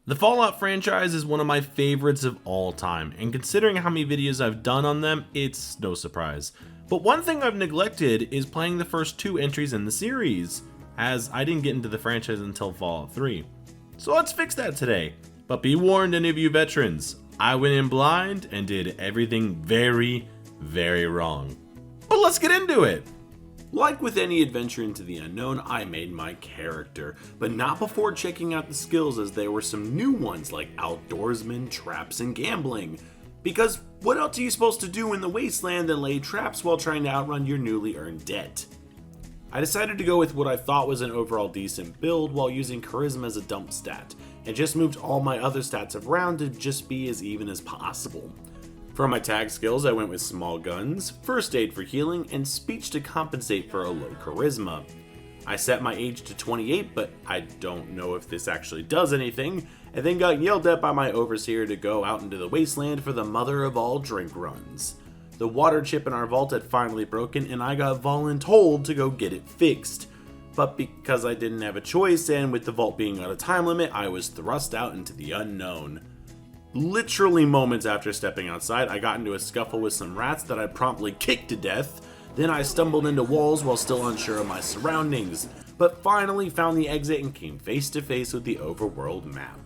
The Fallout franchise is one of my favorites of all time, and considering how many videos I've done on them, it's no surprise. But one thing I've neglected is playing the first two entries in the series, as I didn't get into the franchise until Fallout 3. So let's fix that today. But be warned, any of you veterans, I went in blind and did everything very, very wrong. But let's get into it! Like with any adventure into the unknown, I made my character, but not before checking out the skills, as there were some new ones like outdoorsman, traps, and gambling. Because what else are you supposed to do in the wasteland than lay traps while trying to outrun your newly earned debt? I decided to go with what I thought was an overall decent build while using charisma as a dump stat, and just moved all my other stats around to just be as even as possible. For my tag skills, I went with small guns, first aid for healing, and speech to compensate for a low charisma. I set my age to 28, but I don't know if this actually does anything, and then got yelled at by my overseer to go out into the wasteland for the mother of all drink runs. The water chip in our vault had finally broken, and I got voluntold to go get it fixed. But because I didn't have a choice, and with the vault being on a time limit, I was thrust out into the unknown. Literally moments after stepping outside, I got into a scuffle with some rats that I promptly kicked to death. Then I stumbled into walls while still unsure of my surroundings, but finally found the exit and came face to face with the overworld map.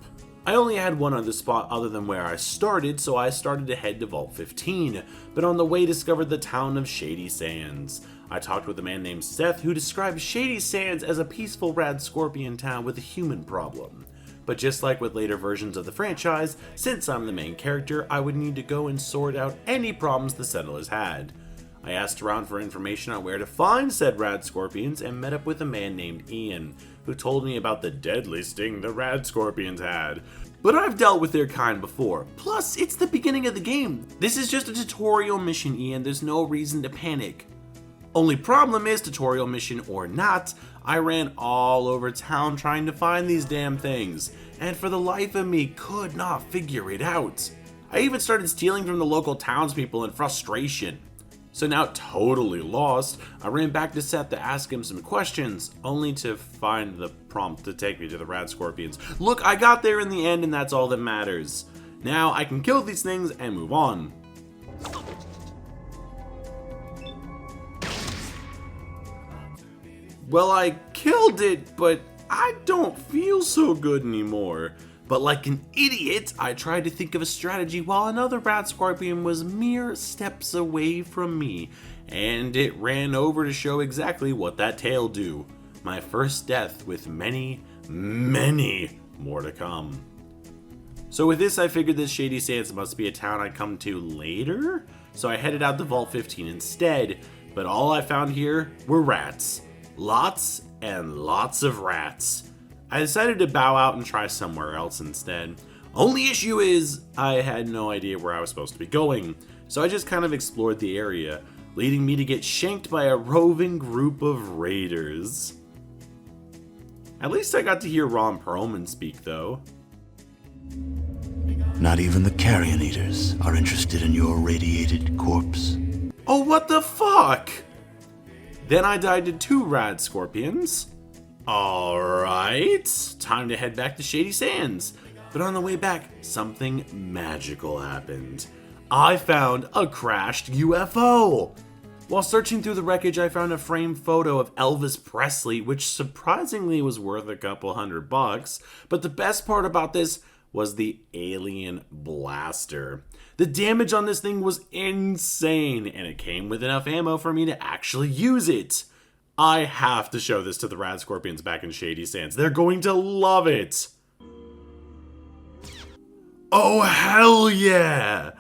I only had one other spot other than where I started, so I started to head to Vault 15, but on the way discovered the town of Shady Sands. I talked with a man named Seth who described Shady Sands as a peaceful rad scorpion town with a human problem. But just like with later versions of the franchise, since I'm the main character, I would need to go and sort out any problems the settlers had. I asked around for information on where to find said rad scorpions and met up with a man named Ian, who told me about the deadly sting the rad scorpions had. But I've dealt with their kind before, plus it's the beginning of the game. This is just a tutorial mission, Ian, there's no reason to panic. Only problem is, tutorial mission or not, I ran all over town trying to find these damn things, and for the life of me could not figure it out. I even started stealing from the local townspeople in frustration. So now totally lost, I ran back to Seth to ask him some questions, only to find the prompt to take me to the rad scorpions. Look, I got there in the end and that's all that matters. Now I can kill these things and move on. Well, I killed it, but I don't feel so good anymore. But like an idiot, I tried to think of a strategy while another rat scorpion was mere steps away from me, and it ran over to show exactly what that tail do. My first death with many, many more to come. So with this, I figured this Shady Sands must be a town I'd come to later, so I headed out to Vault 15 instead, but all I found here were rats. Lots and lots of rats. I decided to bow out and try somewhere else instead. Only issue is, I had no idea where I was supposed to be going, so I just kind of explored the area, leading me to get shanked by a roving group of raiders. At least I got to hear Ron Perlman speak though. Not even the carrion eaters are interested in your radiated corpse. Oh, what the fuck? Then I died to 2 rad scorpions. Alright, time to head back to Shady Sands. But on the way back, something magical happened. I found a crashed UFO. While searching through the wreckage, I found a framed photo of Elvis Presley, which surprisingly was worth a couple $100. But the best part about this was the alien blaster. The damage on this thing was insane, and it came with enough ammo for me to actually use it. I have to show this to the rad scorpions back in Shady Sands. They're going to love it. Oh, hell yeah!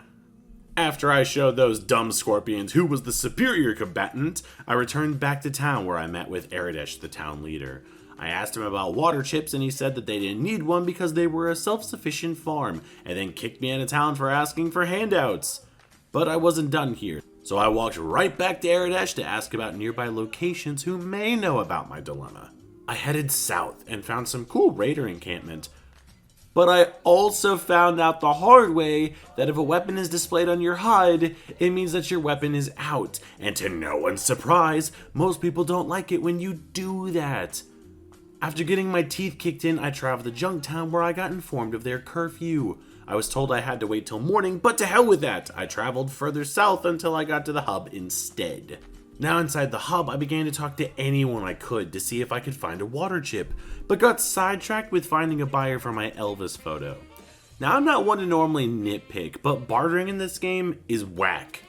After I showed those dumb scorpions who was the superior combatant, I returned back to town where I met with Attat, the town leader. I asked him about water chips and he said that they didn't need one because they were a self-sufficient farm, and then kicked me out of town for asking for handouts. But I wasn't done here, so I walked right back to Attat to ask about nearby locations who may know about my dilemma. I headed south and found some cool raider encampment, but I also found out the hard way that if a weapon is displayed on your HUD, it means that your weapon is out, and to no one's surprise, most people don't like it when you do that. After getting my teeth kicked in, I traveled to Junktown where I got informed of their curfew. I was told I had to wait till morning, but to hell with that! I traveled further south until I got to the hub instead. Now inside the hub, I began to talk to anyone I could to see if I could find a water chip, but got sidetracked with finding a buyer for my Elvis photo. Now I'm not one to normally nitpick, but bartering in this game is whack.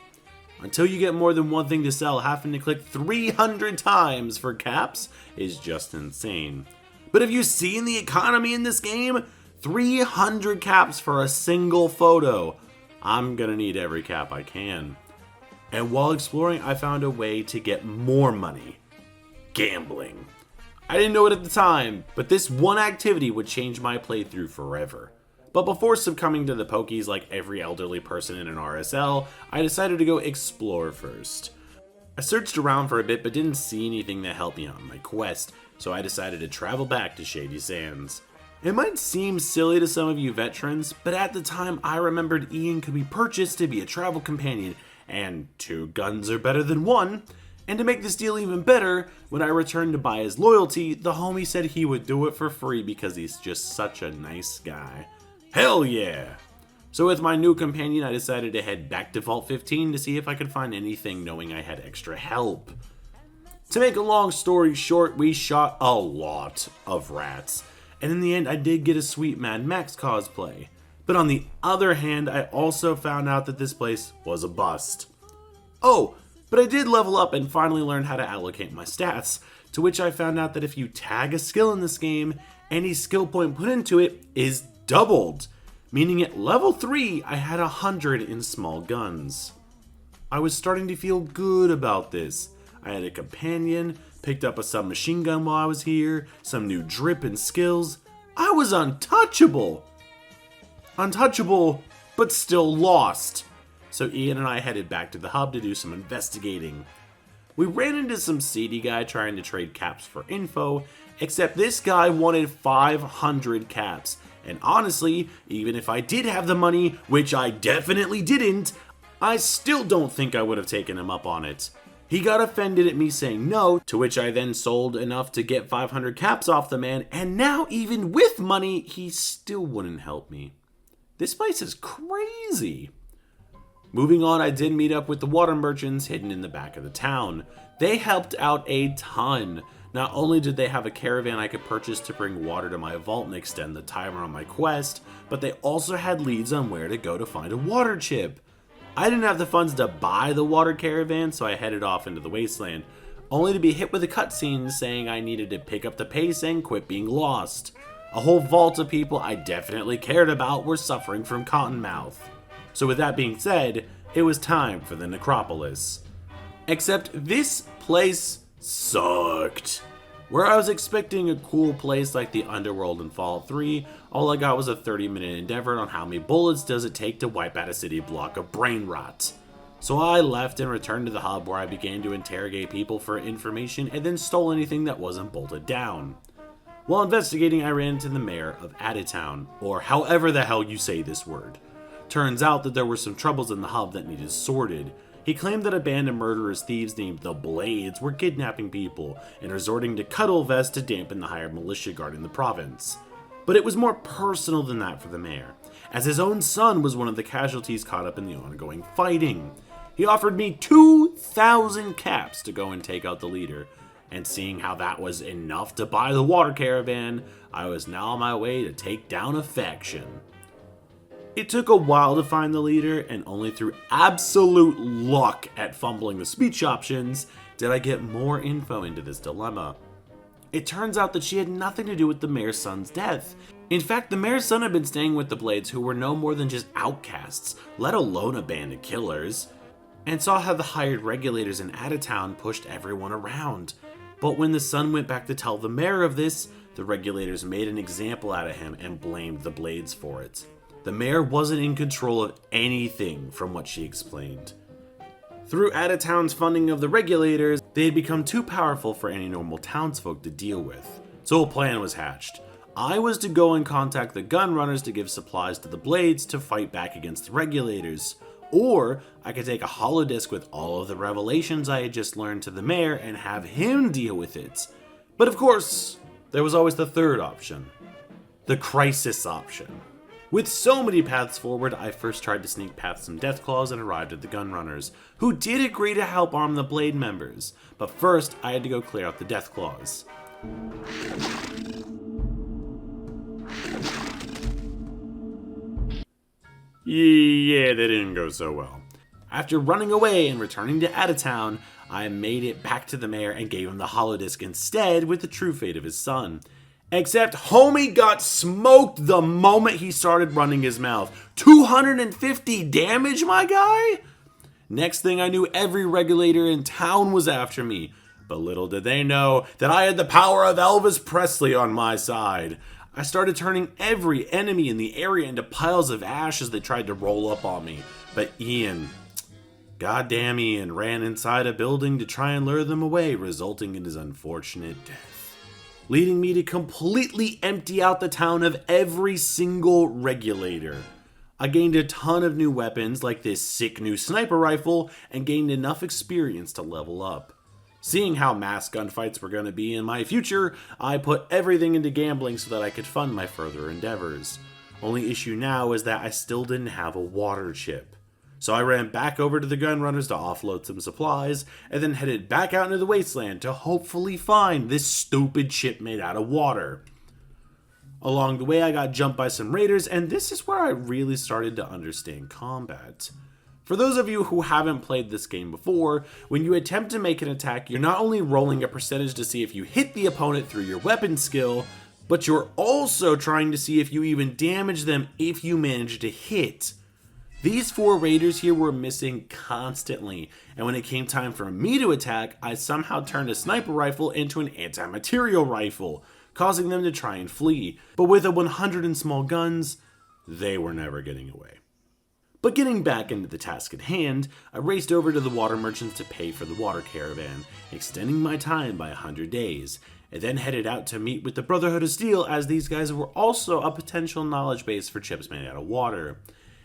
Until you get more than one thing to sell, having to click 300 times for caps is just insane. But have you seen the economy in this game? 300 caps for a single photo. I'm gonna need every cap I can. And while exploring, I found a way to get more money. Gambling. I didn't know it at the time, but this one activity would change my playthrough forever. But before succumbing to the pokies like every elderly person in an RSL, I decided to go explore first. I searched around for a bit but didn't see anything that helped me on my quest, so I decided to travel back to Shady Sands. It might seem silly to some of you veterans, but at the time I remembered Ian could be purchased to be a travel companion, and 2 guns are better than 1. And to make this deal even better, when I returned to buy his loyalty, the homie said he would do it for free because he's just such a nice guy. Hell yeah! So with my new companion, I decided to head back to Vault 15 to see if I could find anything, knowing I had extra help. To make a long story short, we shot a lot of rats, and in the end I did get a sweet Mad Max cosplay. But on the other hand, I also found out that this place was a bust. Oh, but I did level up and finally learned how to allocate my stats, to which I found out that if you tag a skill in this game, any skill point put into it is doubled, meaning at level 3 I had 100 in small guns. I was starting to feel good about this. I had a companion, picked up a submachine gun while I was here, some new drip and skills. I was untouchable! Untouchable, but still lost. So Ian and I headed back to the hub to do some investigating. We ran into some seedy guy trying to trade caps for info, except this guy wanted 500 caps. And honestly, even if I did have the money, which I definitely didn't, I still don't think I would have taken him up on it. He got offended at me saying no, to which I then sold enough to get 500 caps off the man, and now even with money, he still wouldn't help me. This place is crazy. Moving on, I did meet up with the water merchants hidden in the back of the town. They helped out a ton. Not only did they have a caravan I could purchase to bring water to my vault and extend the timer on my quest, but they also had leads on where to go to find a water chip. I didn't have the funds to buy the water caravan, so I headed off into the wasteland, only to be hit with a cutscene saying I needed to pick up the pace and quit being lost. A whole vault of people I definitely cared about were suffering from cottonmouth. So with that being said, it was time for the necropolis. Except this place sucked. Where I was expecting a cool place like the underworld in Fallout 3, all I got was a 30-minute endeavor on how many bullets does it take to wipe out a city block of brain rot. So I left and returned to the hub where I began to interrogate people for information and then stole anything that wasn't bolted down. While investigating, I ran into the mayor of Attat, or however the hell you say this word. Turns out that there were some troubles in the hub that needed sorted. He claimed that a band of murderous thieves named the Blades were kidnapping people and resorting to cuddle vests to dampen the hired militia guarding the province. But it was more personal than that for the mayor, as his own son was one of the casualties caught up in the ongoing fighting. He offered me 2,000 caps to go and take out the leader, and seeing how that was enough to buy the water caravan, I was now on my way to take down a faction. It took a while to find the leader, and only through absolute luck at fumbling the speech options did I get more info into this dilemma. It turns out that she had nothing to do with the mayor's son's death. In fact, the mayor's son had been staying with the Blades, who were no more than just outcasts, let alone a band of killers, and saw how the hired regulators in Attat pushed everyone around. But when the son went back to tell the mayor of this, the regulators made an example out of him and blamed the Blades for it. The mayor wasn't in control of anything, from what she explained. Through Attat's funding of the regulators, they had become too powerful for any normal townsfolk to deal with. So a plan was hatched. I was to go and contact the gun runners to give supplies to the Blades to fight back against the regulators. Or I could take a holodisc with all of the revelations I had just learned to the mayor and have him deal with it. But of course, there was always the third option, the crisis option. With so many paths forward, I first tried to sneak past some Deathclaws and arrived at the Gunrunners, who did agree to help arm the Blade members, but first I had to go clear out the Deathclaws. Yeah, that didn't go so well. After running away and returning to Attat, I made it back to the mayor and gave him the holodisc instead with the true fate of his son. Except homie got smoked the moment he started running his mouth. 250 damage, my guy? Next thing I knew, every regulator in town was after me. But little did they know that I had the power of Elvis Presley on my side. I started turning every enemy in the area into piles of ash as they tried to roll up on me. But goddamn Ian, ran inside a building to try and lure them away, resulting in his unfortunate death, leading me to completely empty out the town of every single regulator. I gained a ton of new weapons like this sick new sniper rifle and gained enough experience to level up. Seeing how mass gunfights were going to be in my future, I put everything into gambling so that I could fund my further endeavors. Only issue now is that I still didn't have a water chip. So I ran back over to the Gunrunners to offload some supplies, and then headed back out into the wasteland to hopefully find this stupid chip made out of water. Along the way I got jumped by some raiders, and this is where I really started to understand combat. For those of you who haven't played this game before, when you attempt to make an attack, you're not only rolling a percentage to see if you hit the opponent through your weapon skill, but you're also trying to see if you even damage them if you manage to hit. These 4 raiders here were missing constantly, and when it came time for me to attack, I somehow turned a sniper rifle into an anti-material rifle, causing them to try and flee. But with a 100 and small guns, they were never getting away. But getting back into the task at hand, I raced over to the water merchants to pay for the water caravan, extending my time by 100 days, and then headed out to meet with the Brotherhood of Steel, as these guys were also a potential knowledge base for chips made out of water.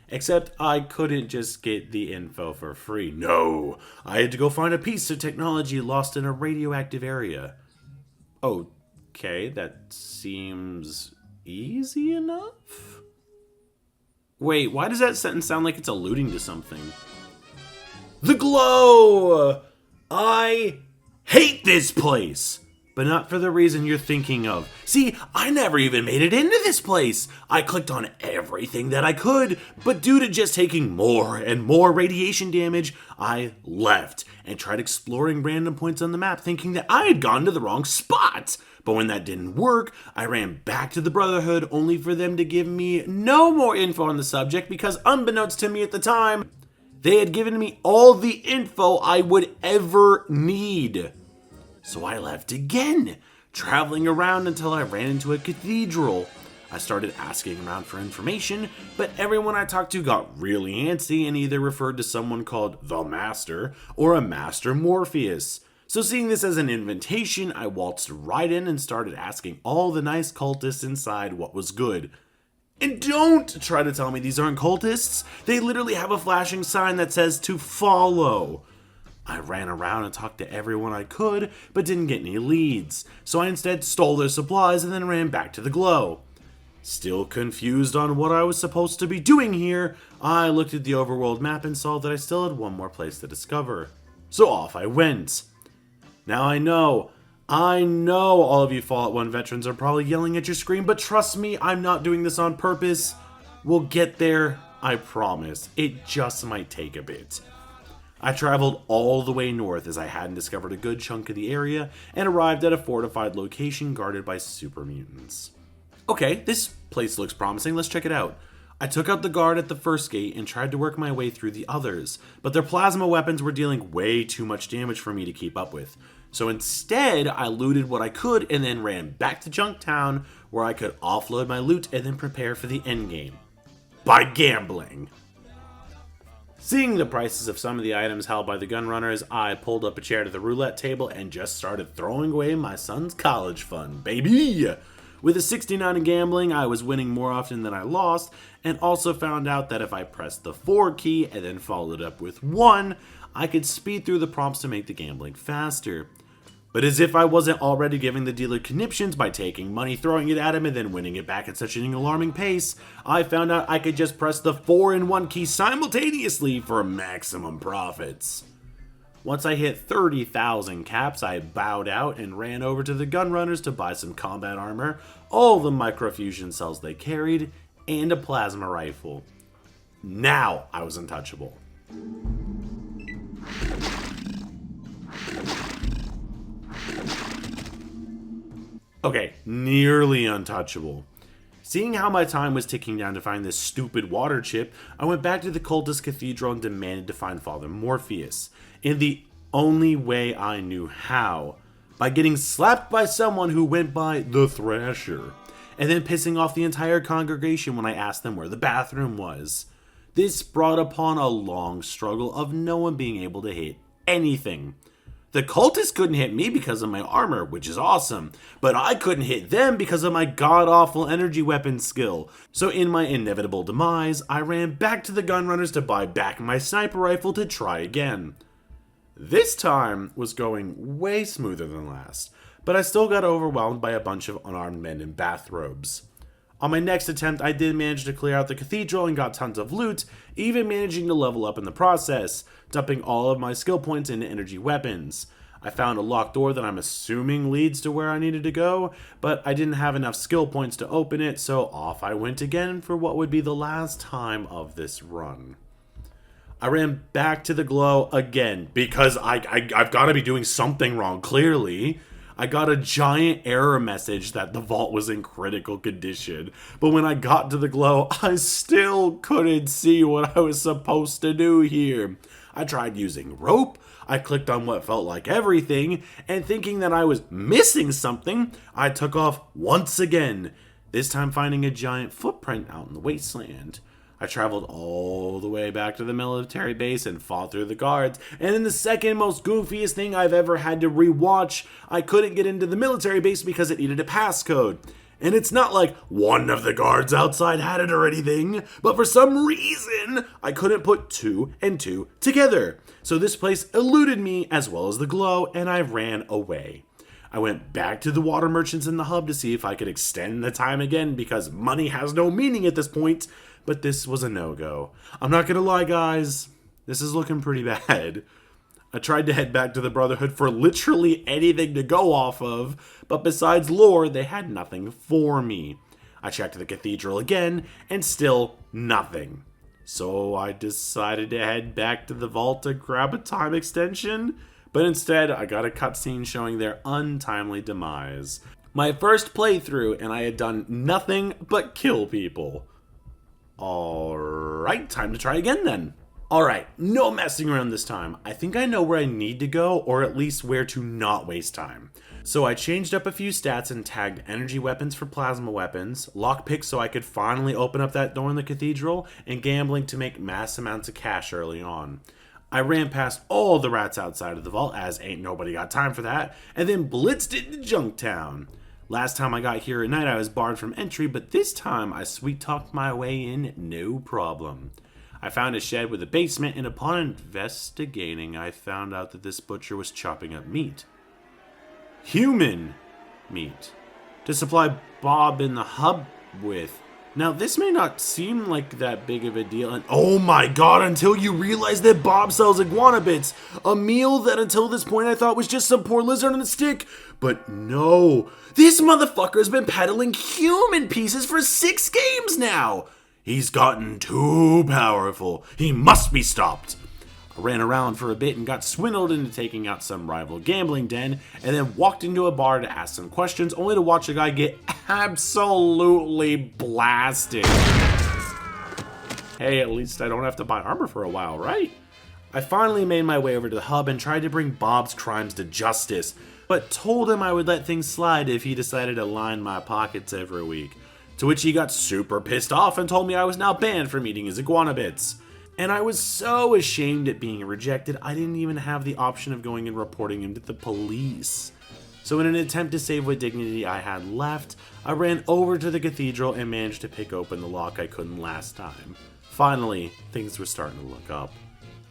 Except I couldn't just get the info for free. No, I had to go find a piece of technology lost in a radioactive area. Okay, that seems easy enough? Wait, why does that sentence sound like it's alluding to something? The glow! I hate this place! But not for the reason you're thinking of. See, I never even made it into this place. I clicked on everything that I could, but due to just taking more and more radiation damage, I left and tried exploring random points on the map thinking that I had gone to the wrong spot. But when that didn't work, I ran back to the Brotherhood only for them to give me no more info on the subject because unbeknownst to me at the time, they had given me all the info I would ever need. So I left again, traveling around until I ran into a cathedral. I started asking around for information, but everyone I talked to got really antsy and either referred to someone called the Master or a Master Morpheus. So seeing this as an invitation, I waltzed right in and started asking all the nice cultists inside what was good. And don't try to tell me these aren't cultists. They literally have a flashing sign that says to follow. I ran around and talked to everyone I could, but didn't get any leads. So I instead stole their supplies and then ran back to the glow. Still confused on what I was supposed to be doing here, I looked at the overworld map and saw that I still had one more place to discover. So off I went. Now I know all of you Fallout 1 veterans are probably yelling at your screen, but trust me, I'm not doing this on purpose. We'll get there, I promise. It just might take a bit. I traveled all the way north as I hadn't discovered a good chunk of the area and arrived at a fortified location guarded by super mutants. Okay, this place looks promising, let's check it out. I took out the guard at the first gate and tried to work my way through the others, but their plasma weapons were dealing way too much damage for me to keep up with. So instead, I looted what I could and then ran back to Junktown where I could offload my loot and then prepare for the endgame. By gambling! Seeing the prices of some of the items held by the Gunrunners, I pulled up a chair to the roulette table and just started throwing away my son's college fund, baby! With a 69 in gambling, I was winning more often than I lost, and also found out that if I pressed the 4 key and then followed up with 1, I could speed through the prompts to make the gambling faster. But as if I wasn't already giving the dealer conniptions by taking money, throwing it at him, and then winning it back at such an alarming pace, I found out I could just press the 4 and 1 key simultaneously for maximum profits. Once I hit 30,000 caps, I bowed out and ran over to the gunrunners to buy some combat armor, all the microfusion cells they carried, and a plasma rifle. Now I was untouchable. Okay, nearly untouchable. Seeing how my time was ticking down to find this stupid water chip, I went back to the cultist cathedral and demanded to find Father Morpheus, in the only way I knew how, by getting slapped by someone who went by the Thrasher, and then pissing off the entire congregation when I asked them where the bathroom was. This brought upon a long struggle of no one being able to hit anything. The cultists couldn't hit me because of my armor, which is awesome, but I couldn't hit them because of my god-awful energy weapon skill. So in my inevitable demise, I ran back to the gunrunners to buy back my sniper rifle to try again. This time was going way smoother than last, but I still got overwhelmed by a bunch of unarmed men in bathrobes. On my next attempt, I did manage to clear out the cathedral and got tons of loot, even managing to level up in the process, dumping all of my skill points into energy weapons. I found a locked door that I'm assuming leads to where I needed to go, but I didn't have enough skill points to open it, so off I went again for what would be the last time of this run. I ran back to the glow again, because I've got to be doing something wrong, clearly. I got a giant error message that the vault was in critical condition, but when I got to the glow, I still couldn't see what I was supposed to do here. I tried using rope, I clicked on what felt like everything, and thinking that I was missing something, I took off once again, this time finding a giant footprint out in the wasteland. I traveled all the way back to the military base and fought through the guards, and then the second most goofiest thing I've ever had to rewatch, I couldn't get into the military base because it needed a passcode. And it's not like one of the guards outside had it or anything, but for some reason, I couldn't put 2 and 2 together. So this place eluded me as well as the glow, and I ran away. I went back to the water merchants in the hub to see if I could extend the time again because money has no meaning at this point, but this was a no-go. I'm not gonna lie, guys, this is looking pretty bad. I tried to head back to the Brotherhood for literally anything to go off of, but besides lore, they had nothing for me. I checked the cathedral again, and still nothing. So I decided to head back to the vault to grab a time extension, but instead I got a cutscene showing their untimely demise. My first playthrough, and I had done nothing but kill people. Alright, time to try again then. Alright, no messing around this time. I think I know where I need to go, or at least where to not waste time. So I changed up a few stats and tagged energy weapons for plasma weapons, lockpicks so I could finally open up that door in the cathedral, and gambling to make mass amounts of cash early on. I ran past all the rats outside of the vault, as ain't nobody got time for that, and then blitzed into Junktown. Last time I got here at night I was barred from entry, but this time I sweet-talked my way in no problem. I found a shed with a basement, and upon investigating I found out that this butcher was chopping up meat. Human meat. To supply Bob in the hub with. Now this may not seem like that big of a deal, and oh my god, until you realize that Bob sells iguana bits, a meal that until this point I thought was just some poor lizard on a stick, but no, this motherfucker has been peddling human pieces for 6 games now. He's gotten too powerful. He must be stopped. I ran around for a bit and got swindled into taking out some rival gambling den, and then walked into a bar to ask some questions, only to watch a guy get absolutely blasted. Hey, at least I don't have to buy armor for a while, right? I finally made my way over to the hub and tried to bring Bob's crimes to justice, but told him I would let things slide if he decided to line my pockets every week. To which he got super pissed off and told me I was now banned from eating his iguana bits. And I was so ashamed at being rejected, I didn't even have the option of going and reporting him to the police. So in an attempt to save what dignity I had left, I ran over to the cathedral and managed to pick open the lock I couldn't last time. Finally, things were starting to look up.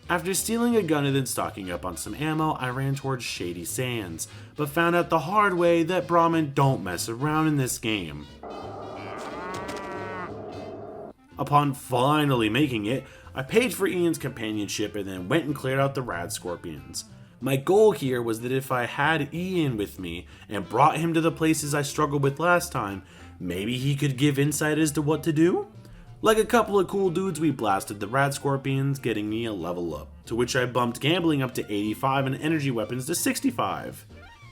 After stealing a gun and then stocking up on some ammo, I ran towards Shady Sands, but found out the hard way that Brahmin don't mess around in this game. Upon finally making it, I paid for Ian's companionship and then went and cleared out the rad scorpions. My goal here was that if I had Ian with me and brought him to the places I struggled with last time, maybe he could give insight as to what to do? Like a couple of cool dudes, we blasted the rad scorpions, getting me a level up, to which I bumped gambling up to 85 and energy weapons to 65.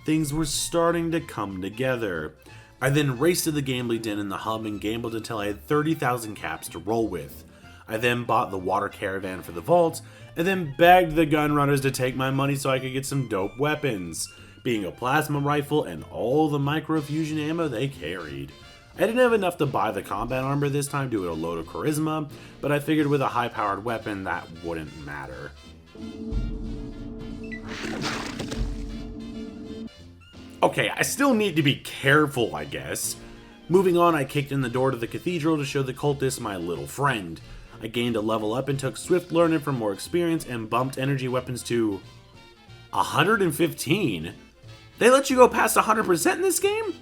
Things were starting to come together. I then raced to the gambling den in the hub and gambled until I had 30,000 caps to roll with. I then bought the water caravan for the vault, and then begged the gun runners to take my money so I could get some dope weapons, being a plasma rifle and all the microfusion ammo they carried. I didn't have enough to buy the combat armor this time due to a load of charisma, but I figured with a high-powered weapon that wouldn't matter. Okay, I still need to be careful, I guess. Moving on, I kicked in the door to the cathedral to show the cultists my little friend. I gained a level up and took swift learning for more experience and bumped energy weapons to 115? They let you go past 100% in this game?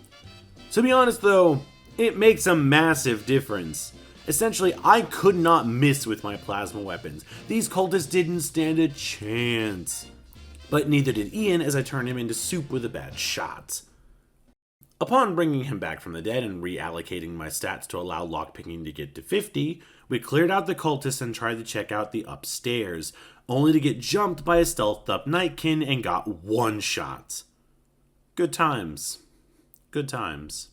To be honest though, it makes a massive difference. Essentially, I could not miss with my plasma weapons. These cultists didn't stand a chance. But neither did Ian, as I turned him into soup with a bad shot. Upon bringing him back from the dead and reallocating my stats to allow lockpicking to get to 50, we cleared out the cultists and tried to check out the upstairs, only to get jumped by a stealthed up Nightkin and got one shot. Good times. Good times.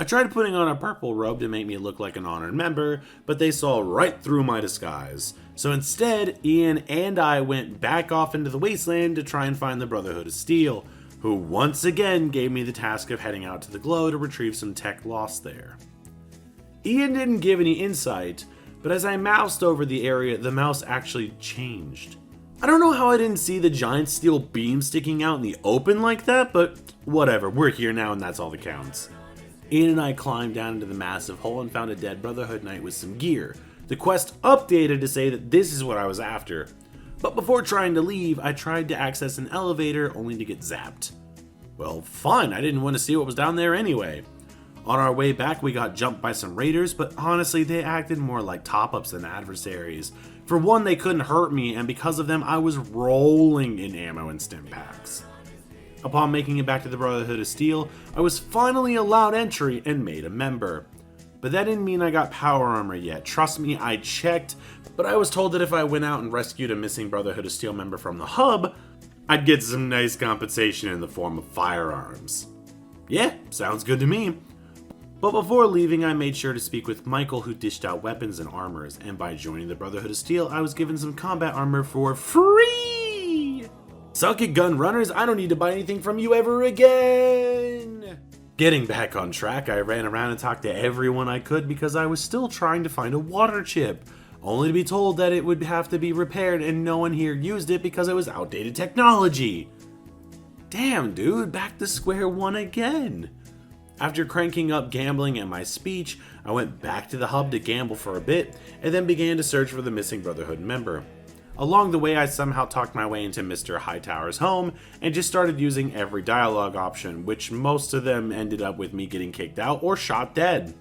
I tried putting on a purple robe to make me look like an honored member, but they saw right through my disguise. So instead, Ian and I went back off into the wasteland to try and find the Brotherhood of Steel, who once again gave me the task of heading out to the glow to retrieve some tech lost there. Ian didn't give any insight, but as I moused over the area, the mouse actually changed. I don't know how I didn't see the giant steel beam sticking out in the open like that, but whatever, we're here now and that's all that counts. Ian and I climbed down into the massive hole and found a dead Brotherhood knight with some gear. The quest updated to say that this is what I was after. But before trying to leave, I tried to access an elevator only to get zapped. Well, fine, I didn't want to see what was down there anyway. On our way back, we got jumped by some raiders, but honestly, they acted more like top-ups than adversaries. For one, they couldn't hurt me, and because of them, I was rolling in ammo and stim packs. Upon making it back to the Brotherhood of Steel, I was finally allowed entry and made a member. But that didn't mean I got power armor yet. Trust me, I checked, but I was told that if I went out and rescued a missing Brotherhood of Steel member from the hub, I'd get some nice compensation in the form of firearms. Yeah, sounds good to me. But before leaving, I made sure to speak with Michael, who dished out weapons and armors, and by joining the Brotherhood of Steel, I was given some combat armor for free! Suck it, gun runners, I don't need to buy anything from you ever again! Getting back on track, I ran around and talked to everyone I could because I was still trying to find a water chip, only to be told that it would have to be repaired and no one here used it because it was outdated technology. Damn, dude, back to square one again. After cranking up gambling and my speech, I went back to the hub to gamble for a bit, and then began to search for the missing Brotherhood member. Along the way, I somehow talked my way into Mr. Hightower's home, and just started using every dialogue option, which most of them ended up with me getting kicked out or shot dead.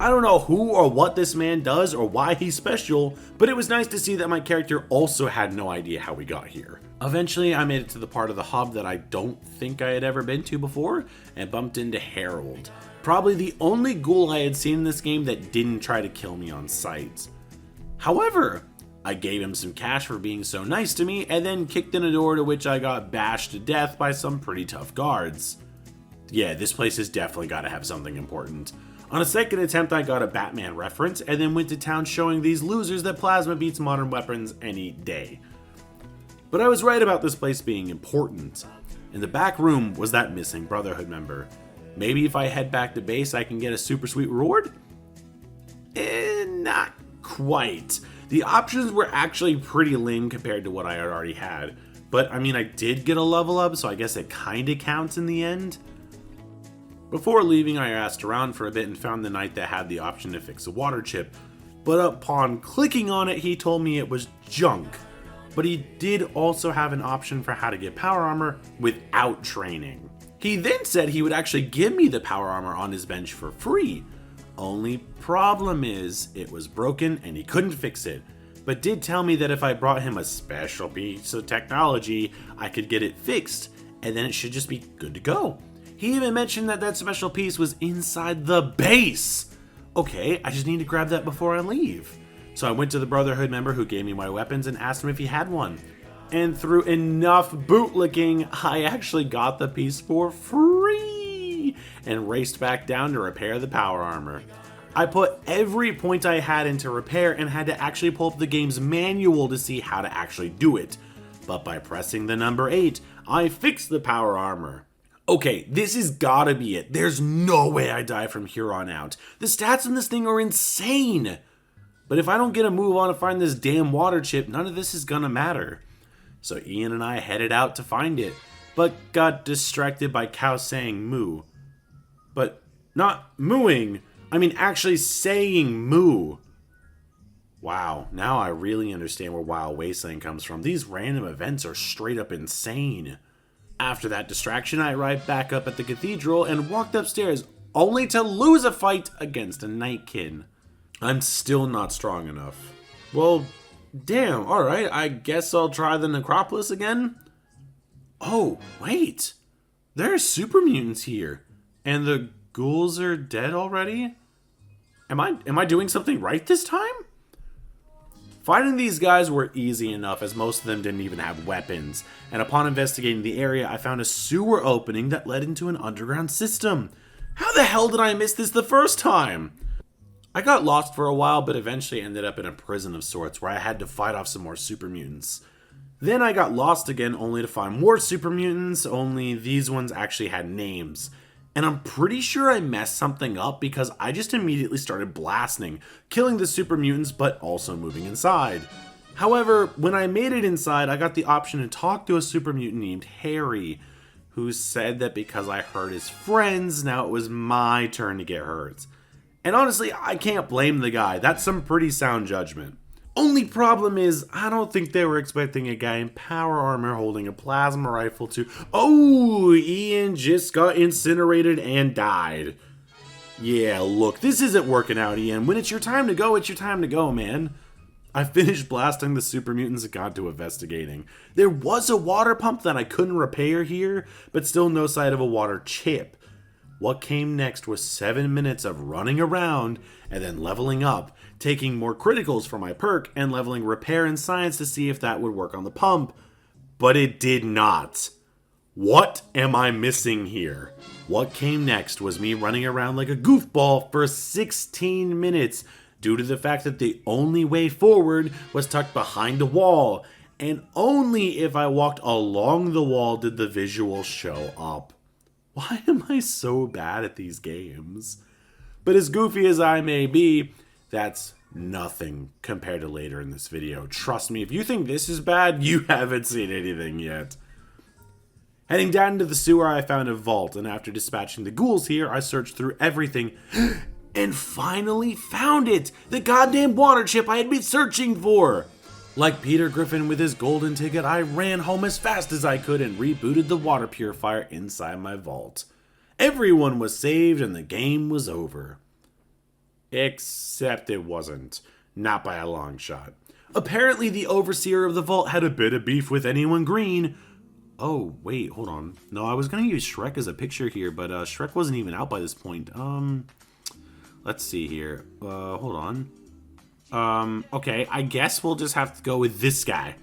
I don't know who or what this man does or why he's special, but it was nice to see that my character also had no idea how we got here. Eventually, I made it to the part of the hub that I don't think I had ever been to before, and bumped into Harold. Probably the only ghoul I had seen in this game that didn't try to kill me on sight. However, I gave him some cash for being so nice to me, and then kicked in a door to which I got bashed to death by some pretty tough guards. Yeah, this place has definitely got to have something important. On a second attempt, I got a Batman reference, and then went to town showing these losers that plasma beats modern weapons any day. But I was right about this place being important. In the back room was that missing Brotherhood member. Maybe if I head back to base, I can get a super sweet reward? Not quite. The options were actually pretty lame compared to what I had already had. But I mean, I did get a level up, so I guess it kinda counts in the end. Before leaving, I asked around for a bit and found the knight that had the option to fix a water chip. but upon clicking on it, he told me it was junk. But he did also have an option for how to get power armor without training. He then said he would actually give me the power armor on his bench for free. Only problem is, it was broken and he couldn't fix it, but did tell me that if I brought him a special piece of technology, I could get it fixed, and then it should just be good to go. He even mentioned that that special piece was inside the base. Okay, I just need to grab that before I leave. So I went to the Brotherhood member who gave me my weapons and asked him if he had one. And through enough bootlicking, I actually got the piece for free and raced back down to repair the power armor. I put every point I had into repair and had to actually pull up the game's manual to see how to actually do it. But by pressing the number 8, I fixed the power armor. Okay, this has gotta be it. There's no way I die from here on out. The stats in this thing are insane. But if I don't get a move on to find this damn water chip, none of this is gonna matter. So Ian and I headed out to find it, but got distracted by Cow saying moo. But not mooing, I mean actually saying moo. Wow, now I really understand where Wild Wasteland comes from. These random events are straight up insane. After that distraction, I arrived back up at the cathedral and walked upstairs, only to lose a fight against a Nightkin. I'm still not strong enough. Well, damn, alright, I guess I'll try the necropolis again. Oh, wait. There are super mutants here. And the ghouls are dead already? Am I doing something right this time? Finding these guys were easy enough, as most of them didn't even have weapons, and upon investigating the area, I found a sewer opening that led into an underground system. How the hell did I miss this the first time? I got lost for a while, but eventually ended up in a prison of sorts where I had to fight off some more super mutants. Then I got lost again, only to find more super mutants, only these ones actually had names. And I'm pretty sure I messed something up because I just immediately started blasting, killing the super mutants but also moving inside. However, when I made it inside, I got the option to talk to a super mutant named Harry, who said that because I hurt his friends, now it was my turn to get hurt. And honestly, I can't blame the guy. That's some pretty sound judgment. Only problem is, I don't think they were expecting a guy in power armor holding a plasma rifle to... Oh, Ian just got incinerated and died. Yeah, look, this isn't working out, Ian. When it's your time to go, it's your time to go, man. I finished blasting the super mutants and got to investigating. There was a water pump that I couldn't repair here, but still no sight of a water chip. What came next was 7 minutes of running around and then leveling up, taking more criticals for my perk and leveling repair and science to see if that would work on the pump. But it did not. What am I missing here? What came next was me running around like a goofball for 16 minutes due to the fact that the only way forward was tucked behind a wall, and only if I walked along the wall did the visual show up. Why am I so bad at these games? But as goofy as I may be, that's nothing compared to later in this video. Trust me, if you think this is bad, you haven't seen anything yet. Heading down into the sewer, I found a vault, and after dispatching the ghouls here, I searched through everything and finally found it! The goddamn water chip I had been searching for! Like Peter Griffin with his golden ticket, I ran home as fast as I could and rebooted the water purifier inside my vault. Everyone was saved and the game was over. Except it wasn't. Not by a long shot. Apparently the overseer of the vault had a bit of beef with anyone green. Oh, wait, hold on. No, I was gonna use Shrek as a picture here, but Shrek wasn't even out by this point. Let's see here. Hold on. Okay, I guess we'll just have to go with this guy.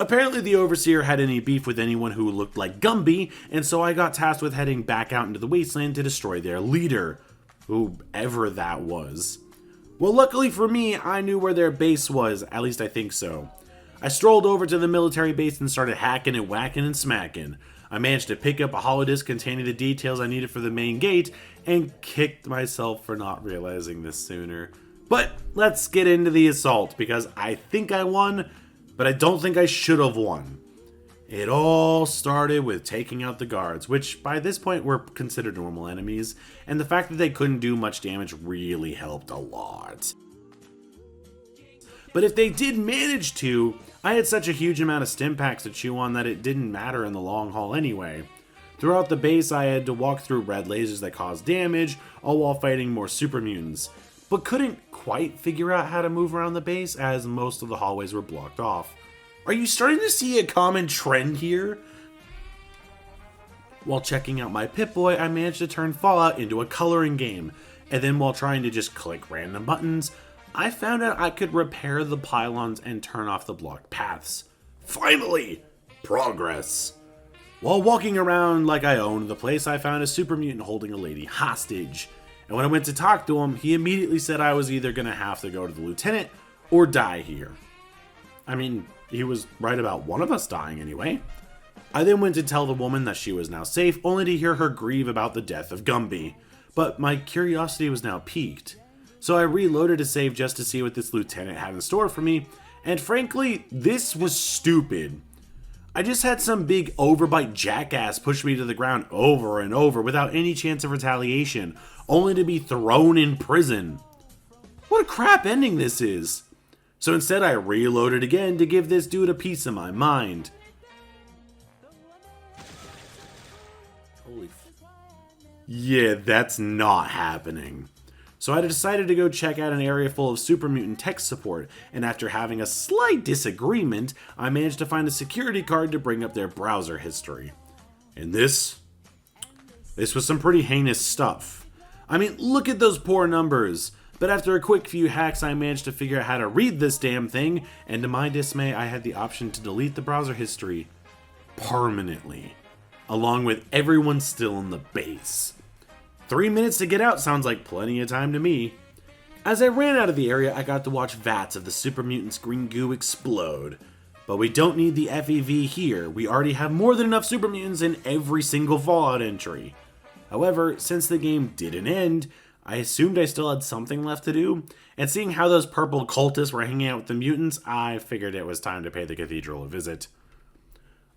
Apparently the Overseer had any beef with anyone who looked like Gumby, and so I got tasked with heading back out into the wasteland to destroy their leader, whoever that was. Well, luckily for me, I knew where their base was, at least I think so. I strolled over to the military base and started hacking and whacking and smacking. I managed to pick up a holodisc containing the details I needed for the main gate, and kicked myself for not realizing this sooner. But let's get into the assault, because I think I won, but I don't think I should have won. It all started with taking out the guards, which by this point were considered normal enemies, and the fact that they couldn't do much damage really helped a lot. But if they did manage to, I had such a huge amount of stim packs to chew on that it didn't matter in the long haul anyway. Throughout the base, I had to walk through red lasers that caused damage, all while fighting more super mutants, but couldn't quite figure out how to move around the base as most of the hallways were blocked off. Are you starting to see a common trend here? While checking out my Pip-Boy, I managed to turn Fallout into a coloring game, and then while trying to just click random buttons, I found out I could repair the pylons and turn off the blocked paths. Finally! Progress! While walking around like I owned the place, I found a super mutant holding a lady hostage. And when I went to talk to him, he immediately said I was either going to have to go to the lieutenant or die here. I mean, he was right about one of us dying anyway. I then went to tell the woman that she was now safe, only to hear her grieve about the death of Gumby. But my curiosity was now piqued. So I reloaded to save just to see what this lieutenant had in store for me, and frankly, this was stupid. I just had some big overbite jackass push me to the ground over and over without any chance of retaliation, only to be thrown in prison. What a crap ending this is. So instead I reloaded again to give this dude a piece of my mind. Holy yeah, that's not happening. So I decided to go check out an area full of super mutant tech support, and after having a slight disagreement, I managed to find a security card to bring up their browser history. And this was some pretty heinous stuff. I mean, look at those poor numbers. But after a quick few hacks, I managed to figure out how to read this damn thing, and to my dismay, I had the option to delete the browser history permanently, along with everyone still in the base. 3 minutes to get out sounds like plenty of time to me. As I ran out of the area, I got to watch vats of the super mutants' green goo explode. But we don't need the FEV here, we already have more than enough super mutants in every single Fallout entry. However, since the game didn't end, I assumed I still had something left to do, and seeing how those purple cultists were hanging out with the mutants, I figured it was time to pay the cathedral a visit.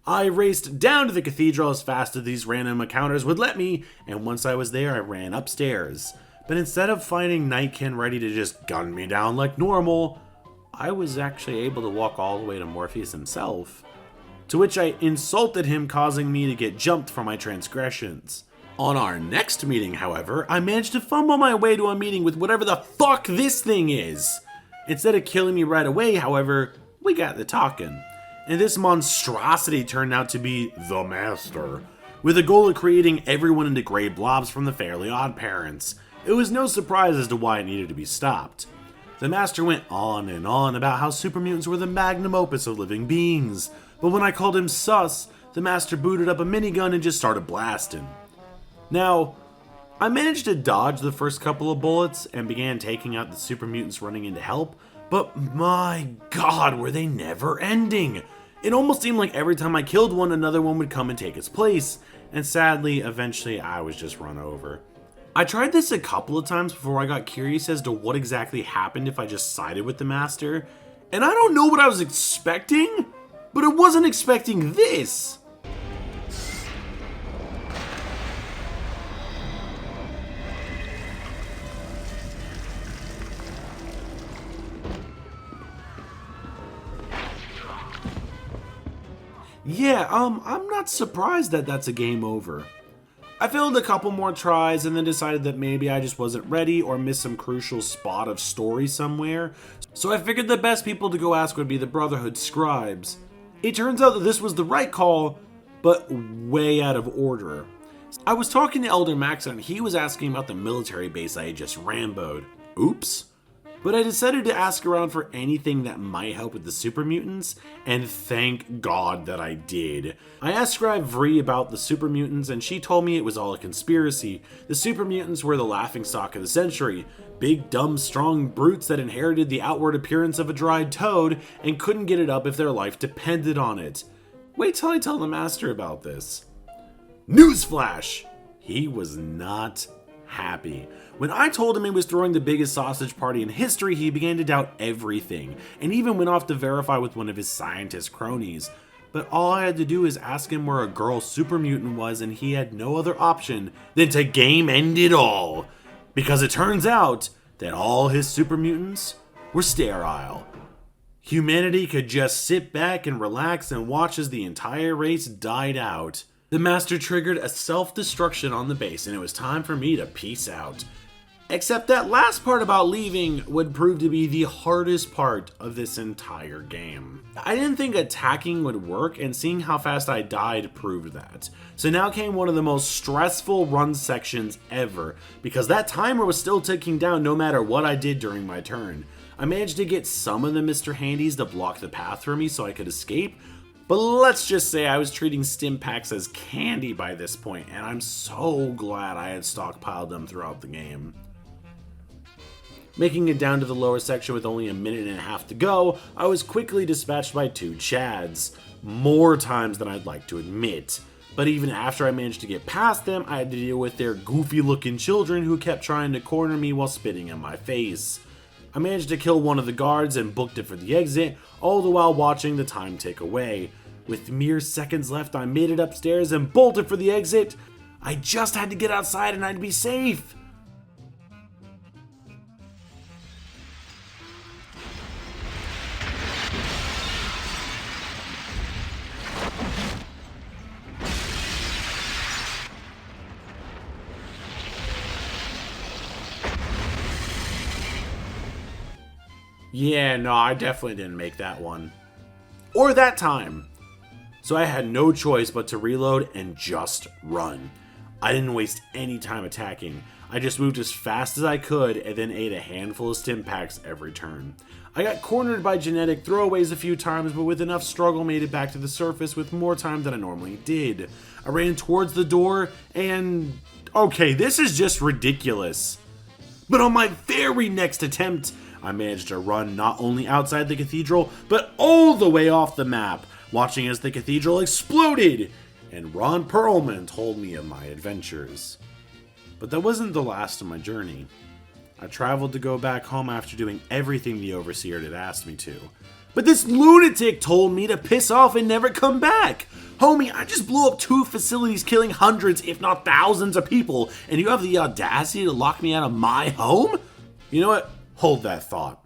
I raced down to the cathedral as fast as these random encounters would let me, and once I was there, I ran upstairs. But instead of finding Nightkin ready to just gun me down like normal, I was actually able to walk all the way to Morpheus himself. To which I insulted him, causing me to get jumped for my transgressions. On our next meeting, however, I managed to fumble my way to a meeting with whatever the fuck this thing is. Instead of killing me right away, however, we got to talking. And this monstrosity turned out to be the Master, with the goal of creating everyone into gray blobs from the Fairly Odd Parents. It was no surprise as to why it needed to be stopped. The Master went on and on about how super mutants were the magnum opus of living beings, but when I called him sus, the Master booted up a minigun and just started blasting. Now, I managed to dodge the first couple of bullets and began taking out the super mutants running in to help, but my god, were they never ending! It almost seemed like every time I killed one, another one would come and take its place, and sadly, eventually I was just run over. I tried this a couple of times before I got curious as to what exactly happened if I just sided with the Master, and I don't know what I was expecting, but I wasn't expecting this! Yeah, I'm not surprised that that's a game over. I failed a couple more tries and then decided that maybe I just wasn't ready or missed some crucial spot of story somewhere, so I figured the best people to go ask would be the Brotherhood scribes. It turns out that this was the right call, but way out of order. I was talking to Elder Max and he was asking about the military base I had just ramboed. Oops. But I decided to ask around for anything that might help with the super mutants, and thank God that I did. I asked Scribe Vree about the super mutants, and she told me it was all a conspiracy. The super mutants were the laughingstock of the century. Big, dumb, strong brutes that inherited the outward appearance of a dried toad and couldn't get it up if their life depended on it. Wait till I tell the Master about this. Newsflash! He was not happy. When I told him he was throwing the biggest sausage party in history, he began to doubt everything, and even went off to verify with one of his scientist cronies. But all I had to do is ask him where a girl super mutant was, and he had no other option than to game end it all. Because it turns out that all his super mutants were sterile. Humanity could just sit back and relax and watch as the entire race died out. The Master triggered a self-destruction on the base, and it was time for me to peace out. Except that last part about leaving would prove to be the hardest part of this entire game. I didn't think attacking would work, and seeing how fast I died proved that. So now came one of the most stressful run sections ever, because that timer was still ticking down no matter what I did during my turn. I managed to get some of the Mr. Handies to block the path for me so I could escape, but let's just say I was treating stim packs as candy by this point, and I'm so glad I had stockpiled them throughout the game. Making it down to the lower section with only a minute and a half to go, I was quickly dispatched by 2 Chads. More times than I'd like to admit. But even after I managed to get past them, I had to deal with their goofy looking children who kept trying to corner me while spitting in my face. I managed to kill one of the guards and booked it for the exit, all the while watching the time tick away. With mere seconds left, I made it upstairs and bolted for the exit. I just had to get outside and I'd be safe. Yeah, no, I definitely didn't make that one. Or that time. So I had no choice but to reload and just run. I didn't waste any time attacking. I just moved as fast as I could and then ate a handful of stim packs every turn. I got cornered by genetic throwaways a few times, but with enough struggle made it back to the surface with more time than I normally did. I ran towards the door and... okay, this is just ridiculous. But on my very next attempt, I managed to run not only outside the cathedral, but all the way off the map, watching as the cathedral exploded, and Ron Perlman told me of my adventures. But that wasn't the last of my journey. I traveled to go back home after doing everything the Overseer had asked me to. But this lunatic told me to piss off and never come back! Homie, I just blew up 2 facilities killing hundreds, if not thousands of people, and you have the audacity to lock me out of my home? You know what? Hold that thought.